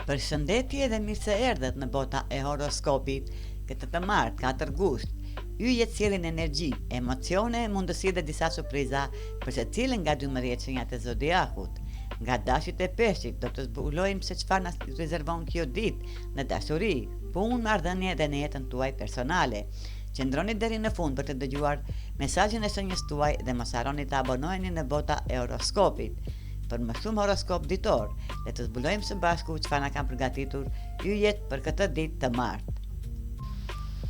Përshëndetje dhe mirë se erdhët në bota e horoskopit. Këtë të martë, 4 gusht. Yjet sjellin energji, emocione, mundësi dhe disa surpriza për secilin nga 12 shenjat e zodiakut. Nga dashit e peshqit do të zbulojmë se çfarë na rezervon kjo ditë në dashuri, punë, marrëdhënie dhe në jetën tuaj personale. Qëndroni deri në fund për të dëgjuar mesazhin e shenjës tuaj dhe mos harroni të abonoheni në bota e horoskopit. Për më shumë horoskop ditor, le të zbulojmë së bashku çfarë na kanë përgatitur yjet për këtë ditë të martë.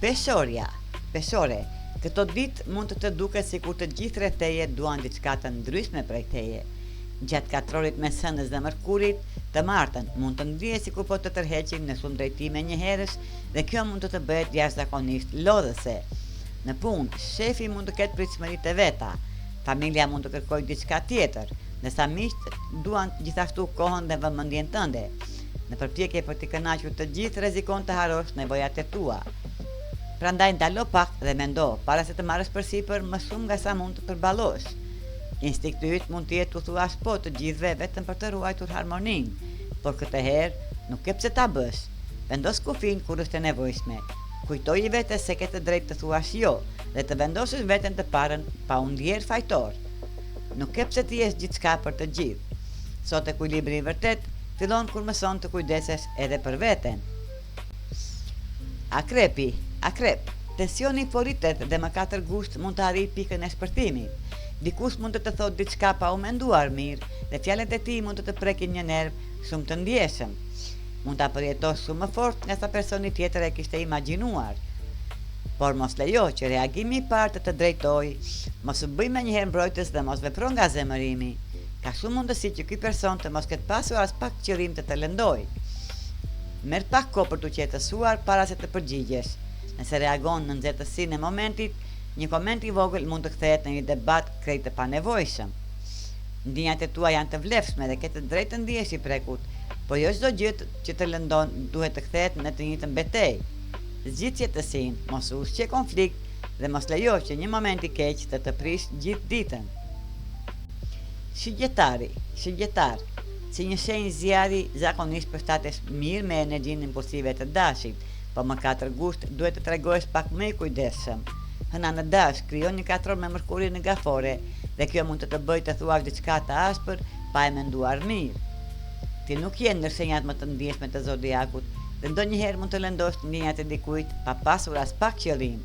Peshore, këto ditë mund të duket sikur të gjithë rreth teje duan diçka të ndryshme prej teje. Gjatë katrorit mes hënës dhe mërkurit, të martën mund të ndihet sikur po të tërheqin në shumë drejtime njëherësh dhe kjo mund të bëhet jashtëzakonisht lodhëse. Në punë, shefi mund të ketë pritshmëri të veta, familja mund të kërkojë diçka tjetër, ndërsa miqt duan gjithashtu kohën dhe vëmendjen tënde. Në përpjekje për të kënaqur të gjithë, rrezikon të harrosh nevojat e tua. Prandaj ndalo pak dhe mendo para se të marrësh përsipër më shumë nga sa mund të përballosh. Instinkti yt mund të jetë të thuash po të gjithëve vetëm për të ruajtur harmoninë, por këtë herë nuk ke pse ta bësh. Vendos kufin kur është e nevojshme. Kujtoji vetes se ke të drejtë të thuash jo dhe të vendosësh veten të parën pa u ndjerë fajtor. Nuk ke pse të jesh gjithçka për të gjithë. Sot ekuilibri i vërtet fillon kur mëson të kujdesesh edhe për veten. Akrep, tensioni i forritet dhe më 4 gusht mund të arrijë pikën e shpërthimit. Dikush mund të të thotë diçka pa u menduar mirë dhe fjalët e tij mund të të prekin një nerv shumë të ndjeshëm. Mund ta përjetosh shumë më fort nga sa personi tjetër e kishte imagjinuar. Por mos lejo që reagimi i parë të drejtojë, mos u bëj menjëherë mbrojtës dhe mos vepro nga zemërimi. Ka shumë mundësi që ky person të mos ketë pasur as pak qëllim të të lëndojë. Merr pak kohë për t'u qetësuar para se të përgjigjesh. Nëse reagon në nxehtësinë e momentit, një koment i vogël mund të kthehet në një debat krejt të panevojshëm. Ndjenjat e tua janë të vlefshme dhe ke të drejtë të ndihesh i prekut, por jo çdo gjë që të lëndon duhet të kthehet në të njëjtën betejë. Zgjidh qetësinë, mos u ushqe konflikt dhe mos lejo që një moment i keq të prish gjithë ditën. Shigjetar, si një shenjë zjarri, zakonisht përshtatesh mirë me energjinë impulsive të dashit, por më 4 gusht duhet të tregohesh pak më i kujdesshëm. Hëna në dash krijon një katror me mërkurin në gafore dhe kjo mund të bëjë të thuash diçka të ashpër pa e menduar mirë. Ti nuk je ndër shenjat më të ndjeshme të zodiakut dhe ndonjëherë mund të lëndosh ndjenjat e dikujt pa pasur as pak qëllim.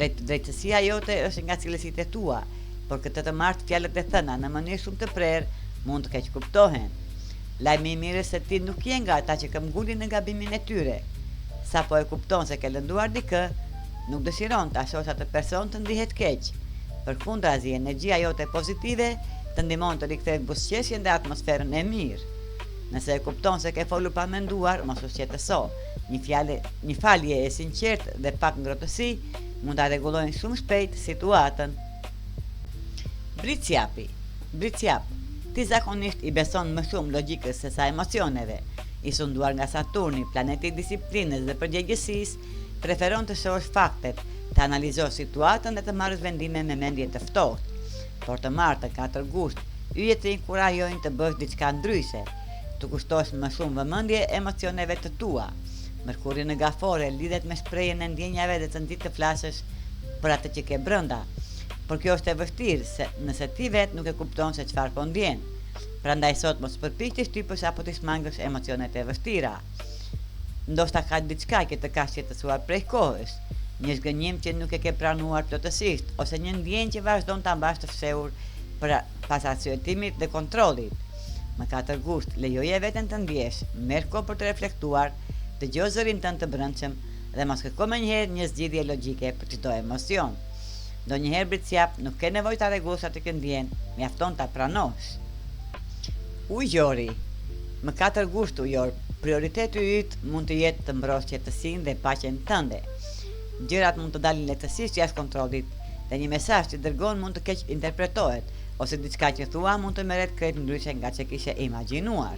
Drejtësia jote është nga cilësitë e tua, por këtë të martë fjalët e thëna në mënyrë shumë të prerë mund të keq kuptohen. Lajmi i mirë se ti nuk je nga ata që këmbgulin në gabimin e tyre. Sa po e kupton se ke lënduar dikë, nuk dëshiron të shohësh atë person të ndihet keq. Përkundrazi, energjia jote pozitive të ndihmon të rikthesh buzëqeshjen dhe atmosferën e mirë. Nëse e kupton se ke folur pa menduar, mos u shqetëso. Një falje e sinqertë dhe pak ngrohtësi mund ta rregullojnë shumë shpejt situatën. Bricjap, ti zakonisht i beson më shumë logjikës se sa emocioneve. I sunduar nga Saturni, planeti i disiplinës dhe përgjegjësisë, preferon të shohësh faktet, të analizosh situatën dhe të marrësh vendime me mendje të ftohtë. Por të martën 4 gusht, yjet të inkurajojnë të bësh diçka ndryshe, të kushtosh më shumë vëmendje emocioneve të tua. Mërkuri në gafore lidhet me shprehjen e ndjenjave dhe të nxit të flasësh për atë që ke brenda. Por kjo është e vështirë se nëse ti vetë nuk e kupton se çfarë po ndjen. Prandaj sot mos përpiq të shtypësh apo të shmangësh emocionet e vështira. Ndoshta ka diçka që të ka shqetësuar prej kohës, një zgënjim që nuk e ke pranuar plotësisht, ose një ndjenjë që vazhdon ta mbash të fshehur pas arsyetimit dhe kontrollit. Më 4 gusht, lejoje veten të ndjesh, merr kohë për të reflektuar, dëgjoj zërin tënd të brendshëm dhe mos kërko menjëherë një zgjidhje logjike për çdo emocion. Ndonjëherë bricjap nuk ke nevojë ta rregullosh atë që ndjen, mjafton ta pranosh. Ujori, më 4 gusht ujor, prioriteti yt mund të jetë të mbrosh qetësinë dhe paqen tënde. Gjërat mund të dalin lehtësisht jashtë kontrollit dhe një mesazh që dërgon mund të keq interpretohet ose diçka që thua mund të merret krejt ndryshe nga çka kishe imagjinuar.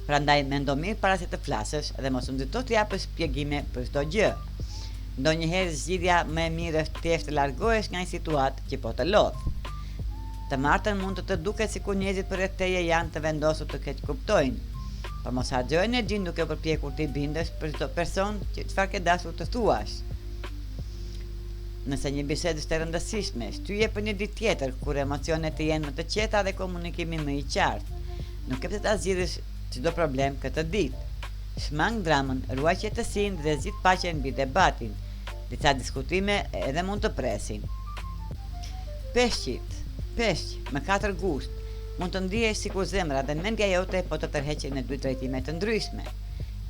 Prandaj mendo mirë para se të flasësh dhe mos u nxito të japësh shpjegime për çdo gjë. Ndonjëherë zgjidhja më e mirë është thjesht të largohesh nga një situatë që po të lodh. Të martën mund të duket sikur njerëzit përreth teje janë të vendosur të keq kuptojnë, por mos harxho energjinë duke përpjekur të i bindesh për çdo person që çfarë ke dashur të thuash. Nëse një bisedë është e rëndësishme, shtyje për një ditë tjetër kur emocionet të jenë më të qeta dhe komunikimi më i qartë. Nuk e pse ta zgjidhësh çdo problem këtë ditë. Shmang dramën, ruaj qetësinë dhe zgjidh paqen mbi debatin. Disa diskutime edhe mund të presin. Peshqit, peshq me 4 gusht, mund të ndihesh sikur zemra dhe mendja jote po të tërheqin në 2 drejtime të ndryshme.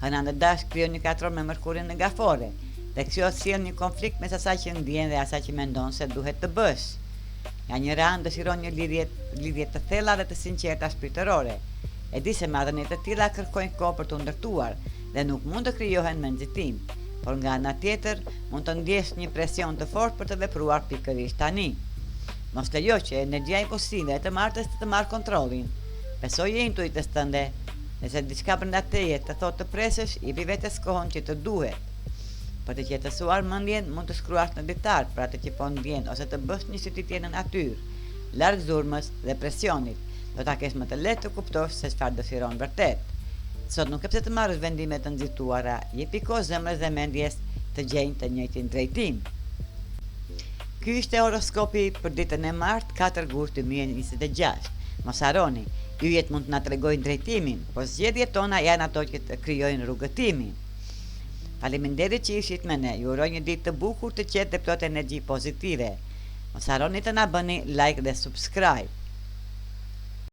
Hëna në dash krijon një katror me Mërkurin negafore, dhe kjo sjell një konflikt mes asaj që ndjen dhe asaj që mendon se duhet të bësh. Nga njëra anë dëshiron një lidhje të thella dhe të sinqerta shpirtërore. E di se marrëdhënie të tilla kërkojnë kohë për të ndërtuar dhe nuk mund të krijohen me nxitim, por nga ana tjetër mund të ndjesh një presion të fortë për të vepruar pikërisht tani. Mos lejo që energjia impulsive të martës të marrë kontrollin. Besoje intuitës tënde, nëse diçka brenda teje të thotë të presësh, jepi vetes kohën që të duhet. Për të qetësuar mendjen, mund të shkruash në ditar për atë që po ndjen ose të bësh një sytitje në natyrë, larg zurmës dhe presionit. Do ta kesh më të lehtë të kuptosh se çfarë dëshiron vërtet. Sot nuk e pse të marrësh vendime të nxituara, jepi kohë zemrës dhe mendjes të gjejnë të njëjtin drejtim. Ky ishte horoskopi për ditën e martë 4 gusht 2026. Mos harroni, yjet mund të na tregojnë drejtimin, por zgjedhjet tona janë ato që të krijojnë rrugëtimin. Faleminderit që ishit me ne. Ju uroj një ditë të bukur, të qetë dhe plot energji pozitive. Mos harroni të na bëni like dhe subscribe.